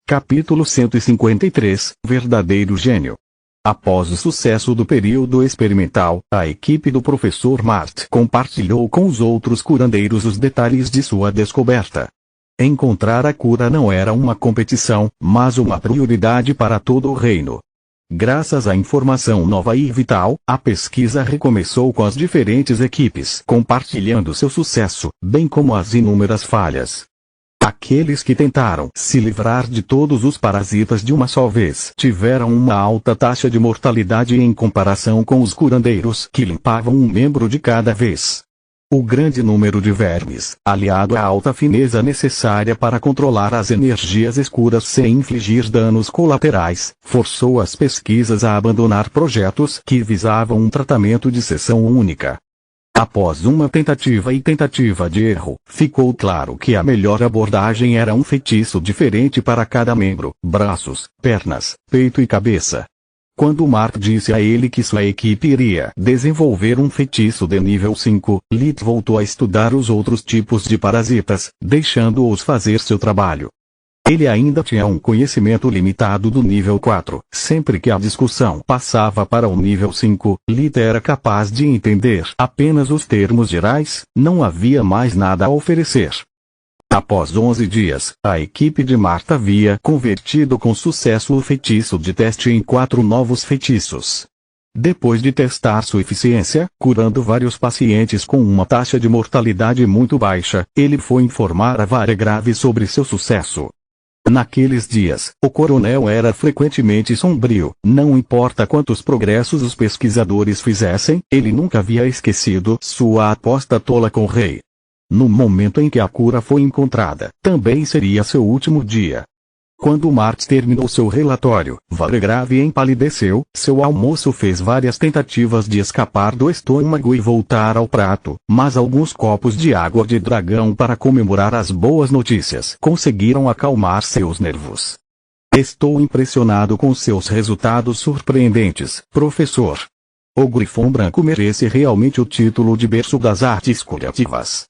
Capítulo 153 – Verdadeiro Gênio. Após o sucesso do período experimental, a equipe do professor Mart compartilhou com os outros curandeiros os detalhes de sua descoberta. Encontrar a cura não era uma competição, mas uma prioridade para todo o reino. Graças à informação nova e vital, a pesquisa recomeçou com as diferentes equipes compartilhando seu sucesso, bem como as inúmeras falhas. Aqueles que tentaram se livrar de todos os parasitas de uma só vez tiveram uma alta taxa de mortalidade em comparação com os curandeiros que limpavam um membro de cada vez. O grande número de vermes, aliado à alta fineza necessária para controlar as energias escuras sem infligir danos colaterais, forçou as pesquisas a abandonar projetos que visavam um tratamento de seção única. Após uma tentativa de erro, ficou claro que a melhor abordagem era um feitiço diferente para cada membro, braços, pernas, peito e cabeça. Quando Mark disse a ele que sua equipe iria desenvolver um feitiço de nível 5, Lit voltou a estudar os outros tipos de parasitas, deixando-os fazer seu trabalho. Ele ainda tinha um conhecimento limitado do nível 4. Sempre que a discussão passava para o nível 5, Lit era capaz de entender apenas os termos gerais, não havia mais nada a oferecer. Após 11 dias, a equipe de Marta havia convertido com sucesso o feitiço de teste em 4 novos feitiços. Depois de testar sua eficiência, curando vários pacientes com uma taxa de mortalidade muito baixa, ele foi informar a Varegrave sobre seu sucesso. Naqueles dias, o coronel era frequentemente sombrio, não importa quantos progressos os pesquisadores fizessem, ele nunca havia esquecido sua aposta tola com o rei. No momento em que a cura foi encontrada, também seria seu último dia. Quando Mart terminou seu relatório, Varegrave empalideceu, seu almoço fez várias tentativas de escapar do estômago e voltar ao prato, mas alguns copos de água de dragão para comemorar as boas notícias conseguiram acalmar seus nervos. Estou impressionado com seus resultados surpreendentes, professor. O Grifão Branco merece realmente o título de berço das artes curativas.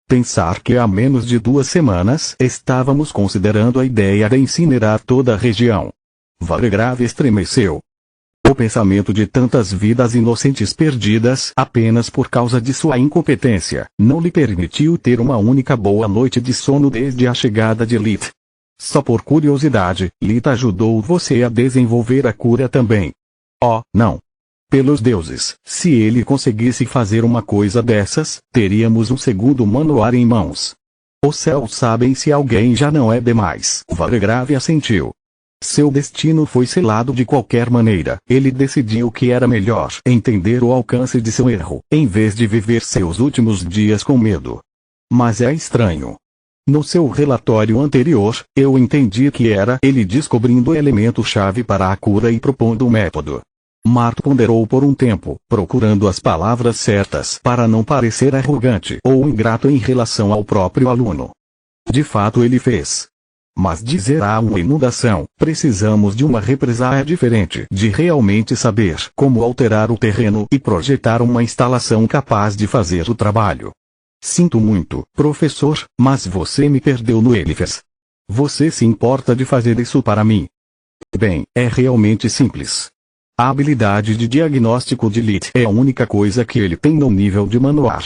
Pensar que há menos de 2 semanas estávamos considerando a ideia de incinerar toda a região. Varegrave estremeceu. O pensamento de tantas vidas inocentes perdidas apenas por causa de sua incompetência não lhe permitiu ter uma única boa noite de sono desde a chegada de Lit. Só por curiosidade, Lit ajudou você a desenvolver a cura também. Oh, não! Pelos deuses, se ele conseguisse fazer uma coisa dessas, teríamos um segundo manual em mãos. Os céus sabem se alguém já não é demais. Varegrave assentiu. Seu destino foi selado de qualquer maneira. Ele decidiu que era melhor entender o alcance de seu erro, em vez de viver seus últimos dias com medo. Mas é estranho. No seu relatório anterior, eu entendi que era ele descobrindo o elemento-chave para a cura e propondo um método. Mart ponderou por um tempo, procurando as palavras certas para não parecer arrogante ou ingrato em relação ao próprio aluno. De fato ele fez. Mas dizer há uma inundação, precisamos de uma represália diferente de realmente saber como alterar o terreno e projetar uma instalação capaz de fazer o trabalho. Sinto muito, professor, mas você me perdeu no Elifas. Você se importa de fazer isso para mim? Bem, é realmente simples. A habilidade de diagnóstico de Lit é a única coisa que ele tem no nível de manual.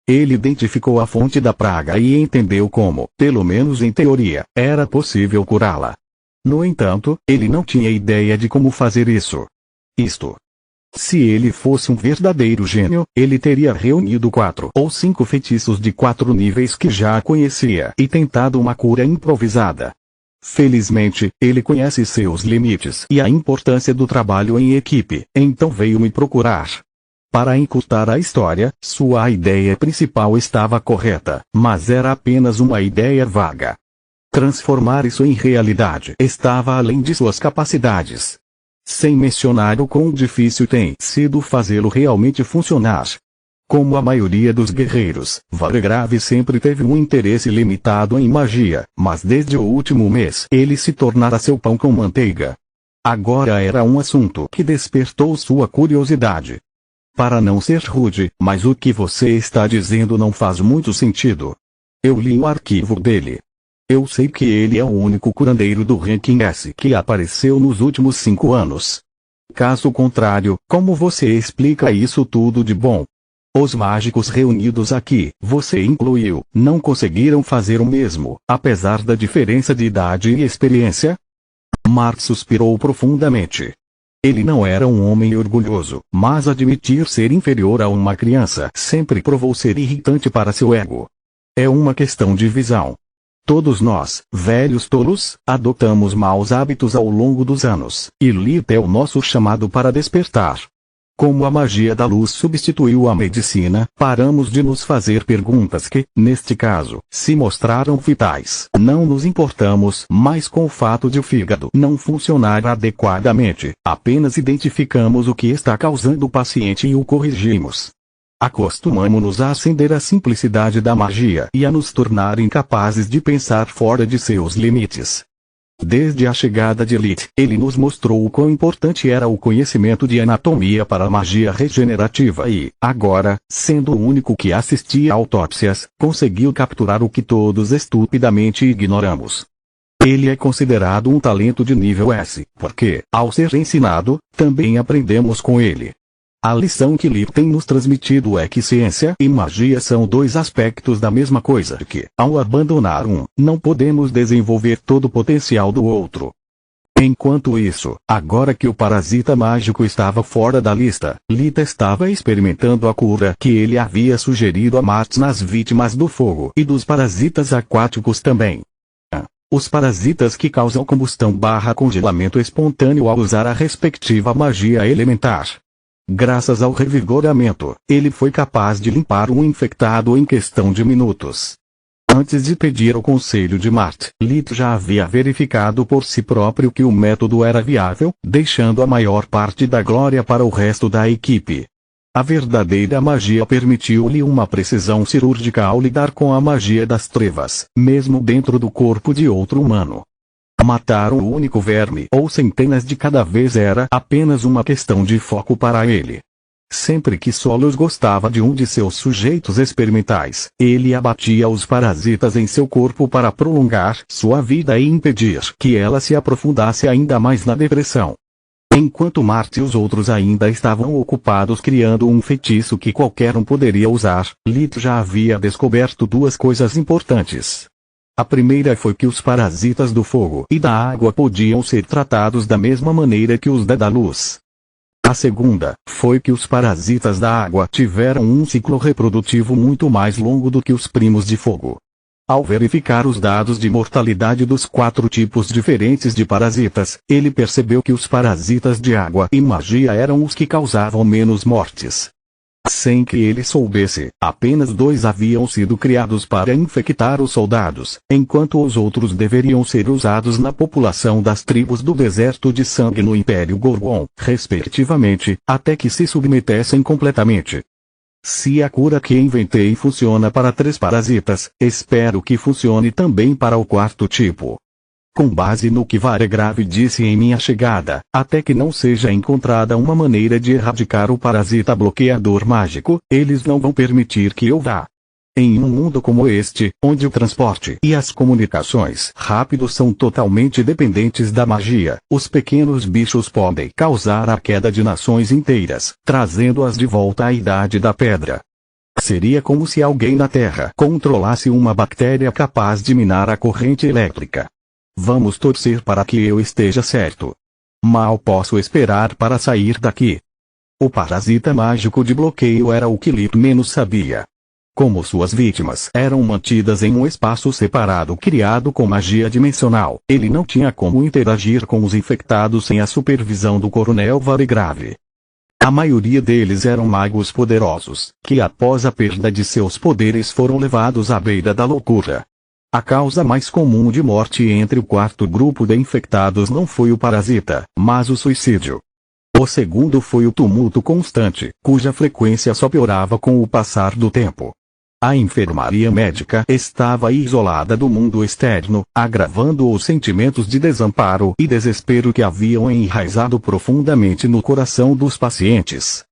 Ele identificou a fonte da praga e entendeu como, pelo menos em teoria, era possível curá-la. No entanto, ele não tinha ideia de como fazer isso. Se ele fosse um verdadeiro gênio, ele teria reunido 4 ou 5 feitiços de 4 níveis que já conhecia e tentado uma cura improvisada. Felizmente, ele conhece seus limites e a importância do trabalho em equipe, então veio me procurar. Para encurtar a história, sua ideia principal estava correta, mas era apenas uma ideia vaga. Transformar isso em realidade estava além de suas capacidades. Sem mencionar o quão difícil tem sido fazê-lo realmente funcionar. Como a maioria dos guerreiros, Varegrave sempre teve um interesse limitado em magia, mas desde o último mês ele se tornara seu pão com manteiga. Agora era um assunto que despertou sua curiosidade. Para não ser rude, mas o que você está dizendo não faz muito sentido. Eu li o arquivo dele. Eu sei que ele é o único curandeiro do ranking S que apareceu nos últimos 5 anos. Caso contrário, como você explica isso tudo de bom? Os mágicos reunidos aqui, você incluiu, não conseguiram fazer o mesmo, apesar da diferença de idade e experiência? Mark suspirou profundamente. Ele não era um homem orgulhoso, mas admitir ser inferior a uma criança sempre provou ser irritante para seu ego. É uma questão de visão. Todos nós, velhos tolos, adotamos maus hábitos ao longo dos anos, e Lilith é o nosso chamado para despertar. Como a magia da luz substituiu a medicina, paramos de nos fazer perguntas que, neste caso, se mostraram vitais. Não nos importamos mais com o fato de o fígado não funcionar adequadamente, apenas identificamos o que está causando o paciente e o corrigimos. Acostumamo-nos a acender a simplicidade da magia e a nos tornar incapazes de pensar fora de seus limites. Desde a chegada de Lilith, ele nos mostrou o quão importante era o conhecimento de anatomia para a magia regenerativa e, agora, sendo o único que assistia a autópsias, conseguiu capturar o que todos estupidamente ignoramos. Ele é considerado um talento de nível S, porque, ao ser ensinado, também aprendemos com ele. A lição que Lilith tem nos transmitido é que ciência e magia são dois aspectos da mesma coisa que, ao abandonar um, não podemos desenvolver todo o potencial do outro. Enquanto isso, agora que o parasita mágico estava fora da lista, Lilith estava experimentando a cura que ele havia sugerido a Mart nas vítimas do fogo e dos parasitas aquáticos também. Os parasitas que causam combustão/congelamento espontâneo ao usar a respectiva magia elementar. Graças ao revigoramento, ele foi capaz de limpar um infectado em questão de minutos. Antes de pedir o conselho de Mart, Lilith já havia verificado por si próprio que o método era viável, deixando a maior parte da glória para o resto da equipe. A verdadeira magia permitiu-lhe uma precisão cirúrgica ao lidar com a magia das trevas, mesmo dentro do corpo de outro humano. Matar um único verme ou centenas de cada vez era apenas uma questão de foco para ele. Sempre que Solos gostava de um de seus sujeitos experimentais, ele abatia os parasitas em seu corpo para prolongar sua vida e impedir que ela se aprofundasse ainda mais na depressão. Enquanto Mart e os outros ainda estavam ocupados criando um feitiço que qualquer um poderia usar, Lilith já havia descoberto duas coisas importantes. A primeira foi que os parasitas do fogo e da água podiam ser tratados da mesma maneira que os da luz. A segunda foi que os parasitas da água tiveram um ciclo reprodutivo muito mais longo do que os primos de fogo. Ao verificar os dados de mortalidade dos 4 tipos diferentes de parasitas, ele percebeu que os parasitas de água e magia eram os que causavam menos mortes. Sem que ele soubesse, apenas 2 haviam sido criados para infectar os soldados, enquanto os outros deveriam ser usados na população das tribos do deserto de sangue no Império Gorgon, respectivamente, até que se submetessem completamente. Se a cura que inventei funciona para 3 parasitas, espero que funcione também para o 4º tipo. Com base no que Varegrave disse em minha chegada, até que não seja encontrada uma maneira de erradicar o parasita bloqueador mágico, eles não vão permitir que eu vá. Em um mundo como este, onde o transporte e as comunicações rápidos são totalmente dependentes da magia, os pequenos bichos podem causar a queda de nações inteiras, trazendo-as de volta à Idade da Pedra. Seria como se alguém na Terra controlasse uma bactéria capaz de minar a corrente elétrica. Vamos torcer para que eu esteja certo. Mal posso esperar para sair daqui. O parasita mágico de bloqueio era o que Lilith menos sabia. Como suas vítimas eram mantidas em um espaço separado criado com magia dimensional, ele não tinha como interagir com os infectados sem a supervisão do Coronel Varegrave. A maioria deles eram magos poderosos, que após a perda de seus poderes foram levados à beira da loucura. A causa mais comum de morte entre o 4º grupo de infectados não foi o parasita, mas o suicídio. O segundo foi o tumulto constante, cuja frequência só piorava com o passar do tempo. A enfermaria médica estava isolada do mundo externo, agravando os sentimentos de desamparo e desespero que haviam enraizado profundamente no coração dos pacientes.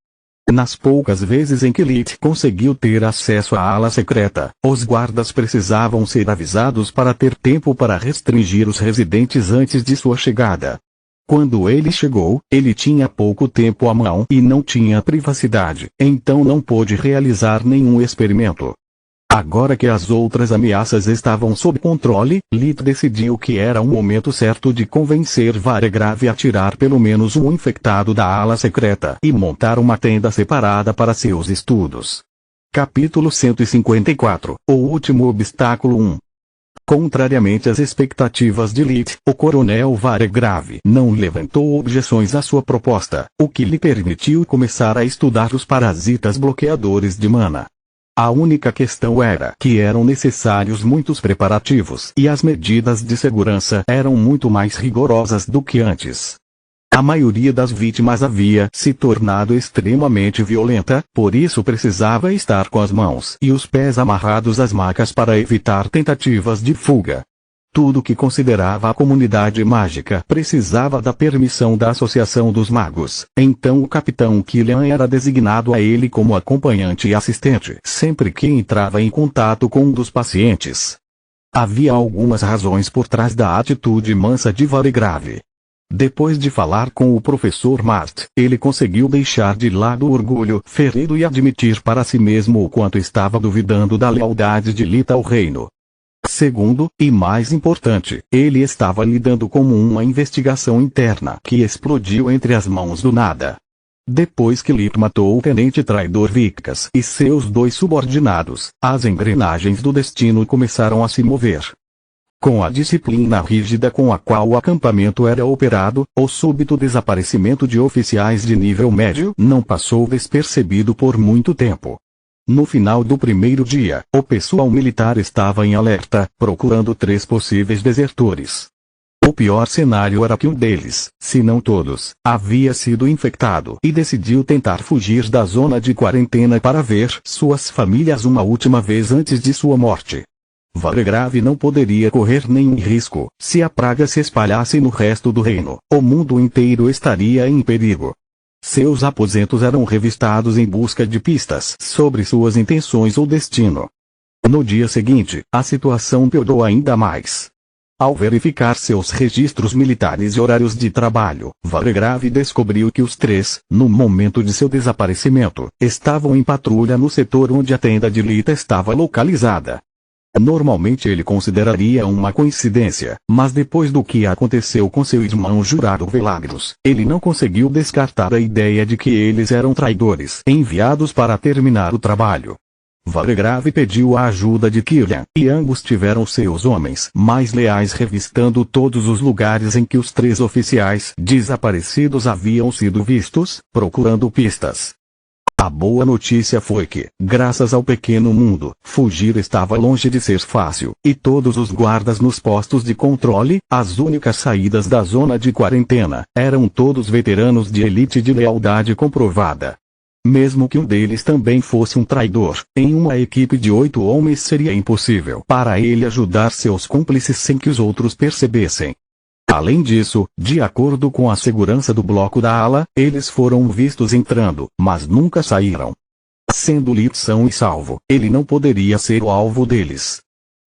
Nas poucas vezes em que Lit conseguiu ter acesso à ala secreta, os guardas precisavam ser avisados para ter tempo para restringir os residentes antes de sua chegada. Quando ele chegou, ele tinha pouco tempo à mão e não tinha privacidade, então não pôde realizar nenhum experimento. Agora que as outras ameaças estavam sob controle, Lit decidiu que era o momento certo de convencer Varegrave a tirar pelo menos um infectado da ala secreta e montar uma tenda separada para seus estudos. Capítulo 154 O último obstáculo 1. Contrariamente às expectativas de Lit, o coronel Varegrave não levantou objeções à sua proposta, o que lhe permitiu começar a estudar os parasitas bloqueadores de mana. A única questão era que eram necessários muitos preparativos e as medidas de segurança eram muito mais rigorosas do que antes. A maioria das vítimas havia se tornado extremamente violenta, por isso precisava estar com as mãos e os pés amarrados às macas para evitar tentativas de fuga. Tudo que considerava a comunidade mágica precisava da permissão da Associação dos Magos, então o Capitão Killian era designado a ele como acompanhante e assistente sempre que entrava em contato com um dos pacientes. Havia algumas razões por trás da atitude mansa de Varegrave. Depois de falar com o professor Mart, ele conseguiu deixar de lado o orgulho ferido e admitir para si mesmo o quanto estava duvidando da lealdade de Lit ao reino. Segundo, e mais importante, ele estava lidando com uma investigação interna que explodiu entre as mãos do nada. Depois que Lit matou o tenente traidor Vickas e seus 2 subordinados, as engrenagens do destino começaram a se mover. Com a disciplina rígida com a qual o acampamento era operado, o súbito desaparecimento de oficiais de nível médio não passou despercebido por muito tempo. No final do primeiro dia, o pessoal militar estava em alerta, procurando 3 possíveis desertores. O pior cenário era que um deles, se não todos, havia sido infectado e decidiu tentar fugir da zona de quarentena para ver suas famílias uma última vez antes de sua morte. Varegrave não poderia correr nenhum risco. Se a praga se espalhasse no resto do reino, o mundo inteiro estaria em perigo. Seus aposentos eram revistados em busca de pistas sobre suas intenções ou destino. No dia seguinte, a situação piorou ainda mais. Ao verificar seus registros militares e horários de trabalho, Varegrave descobriu que os 3, no momento de seu desaparecimento, estavam em patrulha no setor onde a tenda de Lit estava localizada. Normalmente ele consideraria uma coincidência, mas depois do que aconteceu com seu irmão jurado Velagros, ele não conseguiu descartar a ideia de que eles eram traidores enviados para terminar o trabalho. Varegrave pediu a ajuda de Killian, e ambos tiveram seus homens mais leais revistando todos os lugares em que os 3 oficiais desaparecidos haviam sido vistos, procurando pistas. A boa notícia foi que, graças ao pequeno mundo, fugir estava longe de ser fácil, e todos os guardas nos postos de controle, as únicas saídas da zona de quarentena, eram todos veteranos de elite de lealdade comprovada. Mesmo que um deles também fosse um traidor, em uma equipe de 8 homens seria impossível para ele ajudar seus cúmplices sem que os outros percebessem. Além disso, de acordo com a segurança do bloco da ala, eles foram vistos entrando, mas nunca saíram. Sendo Lit são e salvo, ele não poderia ser o alvo deles.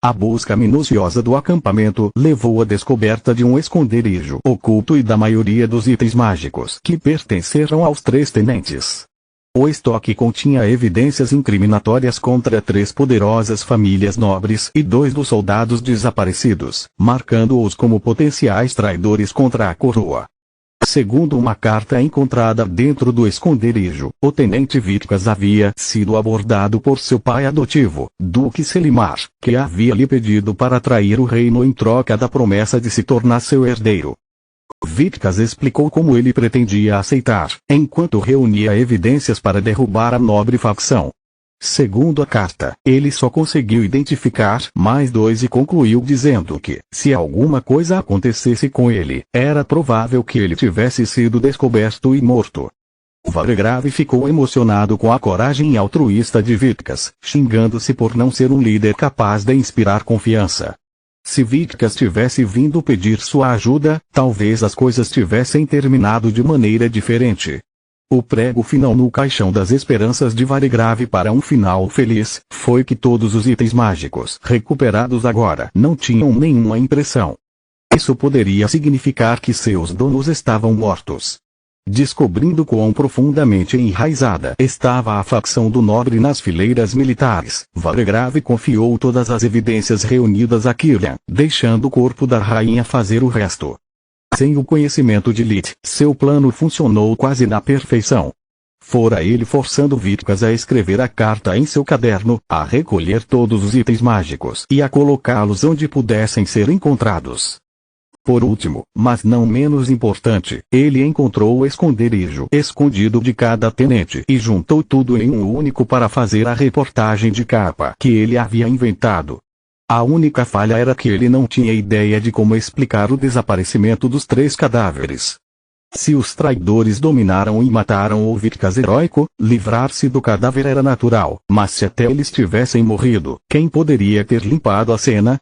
A busca minuciosa do acampamento levou à descoberta de um esconderijo oculto e da maioria dos itens mágicos que pertenceram aos 3 tenentes. O estoque continha evidências incriminatórias contra 3 poderosas famílias nobres e 2 dos soldados desaparecidos, marcando-os como potenciais traidores contra a coroa. Segundo uma carta encontrada dentro do esconderijo, o tenente Vickas havia sido abordado por seu pai adotivo, Duque Selimar, que havia lhe pedido para trair o reino em troca da promessa de se tornar seu herdeiro. Vickas explicou como ele pretendia aceitar, enquanto reunia evidências para derrubar a nobre facção. Segundo a carta, ele só conseguiu identificar mais 2 e concluiu dizendo que, se alguma coisa acontecesse com ele, era provável que ele tivesse sido descoberto e morto. Varegrave ficou emocionado com a coragem altruísta de Vickas, xingando-se por não ser um líder capaz de inspirar confiança. Se Vickas tivesse vindo pedir sua ajuda, talvez as coisas tivessem terminado de maneira diferente. O prego final no caixão das esperanças de Varigrave para um final feliz, foi que todos os itens mágicos recuperados agora não tinham nenhuma impressão. Isso poderia significar que seus donos estavam mortos. Descobrindo quão profundamente enraizada estava a facção do nobre nas fileiras militares, Varigrave confiou todas as evidências reunidas a Killian, deixando o corpo da rainha fazer o resto. Sem o conhecimento de Lit, seu plano funcionou quase na perfeição. Fora ele forçando Vitkas a escrever a carta em seu caderno, a recolher todos os itens mágicos e a colocá-los onde pudessem ser encontrados. Por último, mas não menos importante, ele encontrou o esconderijo escondido de cada tenente e juntou tudo em um único para fazer a reportagem de capa que ele havia inventado. A única falha era que ele não tinha ideia de como explicar o desaparecimento dos 3 cadáveres. Se os traidores dominaram e mataram o Vitkas heróico, livrar-se do cadáver era natural, mas se até eles tivessem morrido, quem poderia ter limpado a cena?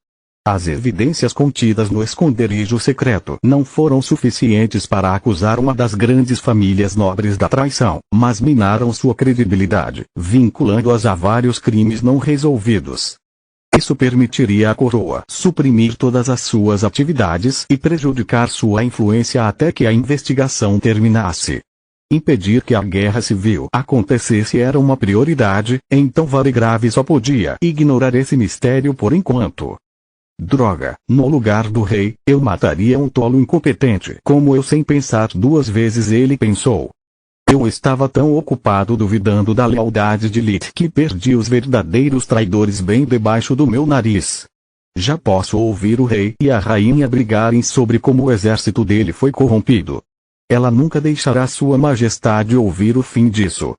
As evidências contidas no esconderijo secreto não foram suficientes para acusar uma das grandes famílias nobres da traição, mas minaram sua credibilidade, vinculando-as a vários crimes não resolvidos. Isso permitiria à coroa suprimir todas as suas atividades e prejudicar sua influência até que a investigação terminasse. Impedir que a guerra civil acontecesse era uma prioridade, então Varigrave só podia ignorar esse mistério por enquanto. Droga, no lugar do rei, eu mataria um tolo incompetente. Como eu sem pensar 2 vezes ele pensou. Eu estava tão ocupado duvidando da lealdade de Lit que perdi os verdadeiros traidores bem debaixo do meu nariz. Já posso ouvir o rei e a rainha brigarem sobre como o exército dele foi corrompido. Ela nunca deixará sua majestade ouvir o fim disso.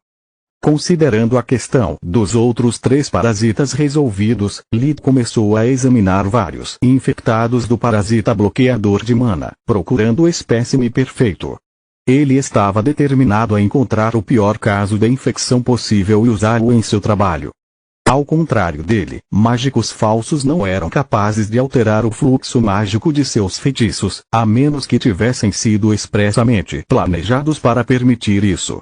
Considerando a questão dos outros 3 parasitas resolvidos, Lit começou a examinar vários infectados do parasita bloqueador de mana, procurando o espécime perfeito. Ele estava determinado a encontrar o pior caso de infecção possível e usá-lo em seu trabalho. Ao contrário dele, mágicos falsos não eram capazes de alterar o fluxo mágico de seus feitiços, a menos que tivessem sido expressamente planejados para permitir isso.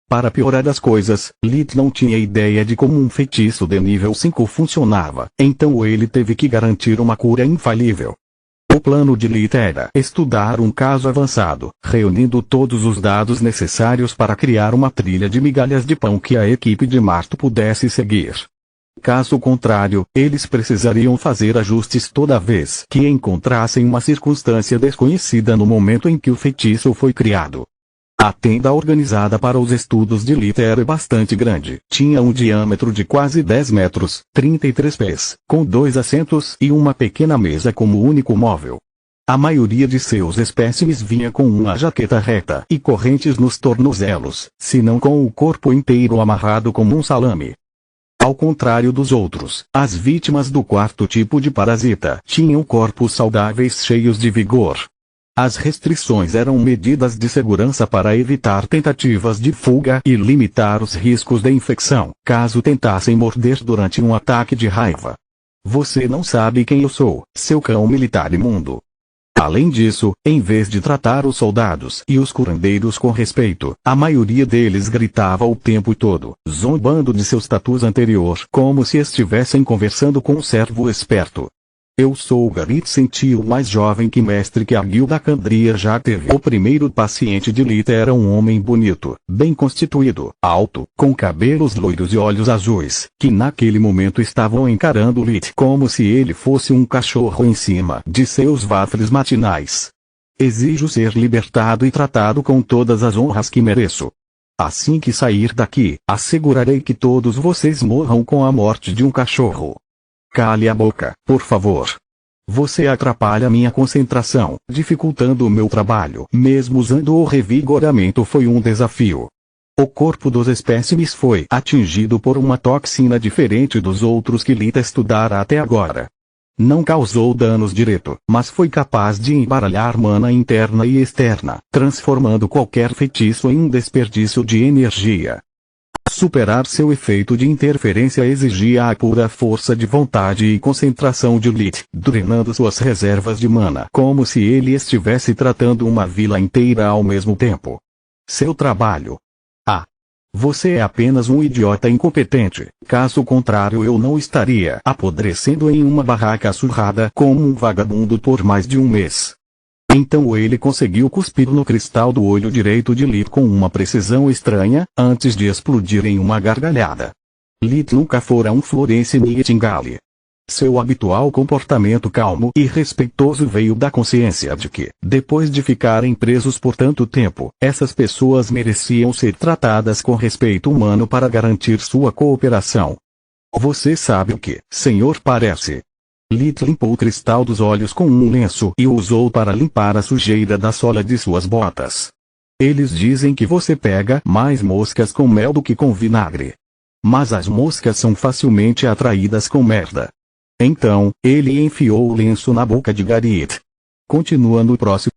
Para piorar as coisas, Lit não tinha ideia de como um feitiço de nível 5 funcionava, então ele teve que garantir uma cura infalível. O plano de Lit era estudar um caso avançado, reunindo todos os dados necessários para criar uma trilha de migalhas de pão que a equipe de Marto pudesse seguir. Caso contrário, eles precisariam fazer ajustes toda vez que encontrassem uma circunstância desconhecida no momento em que o feitiço foi criado. A tenda organizada para os estudos de Lit era bastante grande, tinha um diâmetro de quase 10 metros, 33 pés, com 2 assentos e uma pequena mesa como único móvel. A maioria de seus espécimes vinha com uma jaqueta reta e correntes nos tornozelos, se não com o corpo inteiro amarrado como um salame. Ao contrário dos outros, as vítimas do 4º tipo de parasita tinham corpos saudáveis cheios de vigor. As restrições eram medidas de segurança para evitar tentativas de fuga e limitar os riscos de infecção, caso tentassem morder durante um ataque de raiva. Você não sabe quem eu sou, seu cão militar imundo. Além disso, em vez de tratar os soldados e os curandeiros com respeito, a maioria deles gritava o tempo todo, zombando de seu status anterior, como se estivessem conversando com um servo esperto. Eu sou Garit Senti, o mais jovem que mestre que a guilda Candria já teve. O primeiro paciente de Lit era um homem bonito, bem constituído, alto, com cabelos loiros e olhos azuis, que naquele momento estavam encarando Lit como se ele fosse um cachorro em cima de seus wafles matinais. Exijo ser libertado e tratado com todas as honras que mereço. Assim que sair daqui, assegurarei que todos vocês morram com a morte de um cachorro. Cale a boca, por favor. Você atrapalha minha concentração, dificultando o meu trabalho. Mesmo usando o revigoramento foi um desafio. O corpo dos espécimes foi atingido por uma toxina diferente dos outros que Lit estudara até agora. Não causou danos direto, mas foi capaz de embaralhar mana interna e externa, transformando qualquer feitiço em um desperdício de energia. Superar seu efeito de interferência exigia a pura força de vontade e concentração de Lit, drenando suas reservas de mana como se ele estivesse tratando uma vila inteira ao mesmo tempo. Seu trabalho Você é apenas um idiota incompetente, caso contrário eu não estaria apodrecendo em uma barraca surrada como um vagabundo por mais de um mês. Então ele conseguiu cuspir no cristal do olho direito de Lit com uma precisão estranha, antes de explodir em uma gargalhada. Lit nunca fora um Florence Nightingale. Seu habitual comportamento calmo e respeitoso veio da consciência de que, depois de ficarem presos por tanto tempo, essas pessoas mereciam ser tratadas com respeito humano para garantir sua cooperação. Você sabe o que, senhor, parece? Lit limpou o cristal dos olhos com um lenço e o usou para limpar a sujeira da sola de suas botas. Eles dizem que você pega mais moscas com mel do que com vinagre. Mas as moscas são facilmente atraídas com merda. Então, ele enfiou o lenço na boca de Garriett. Continua no próximo.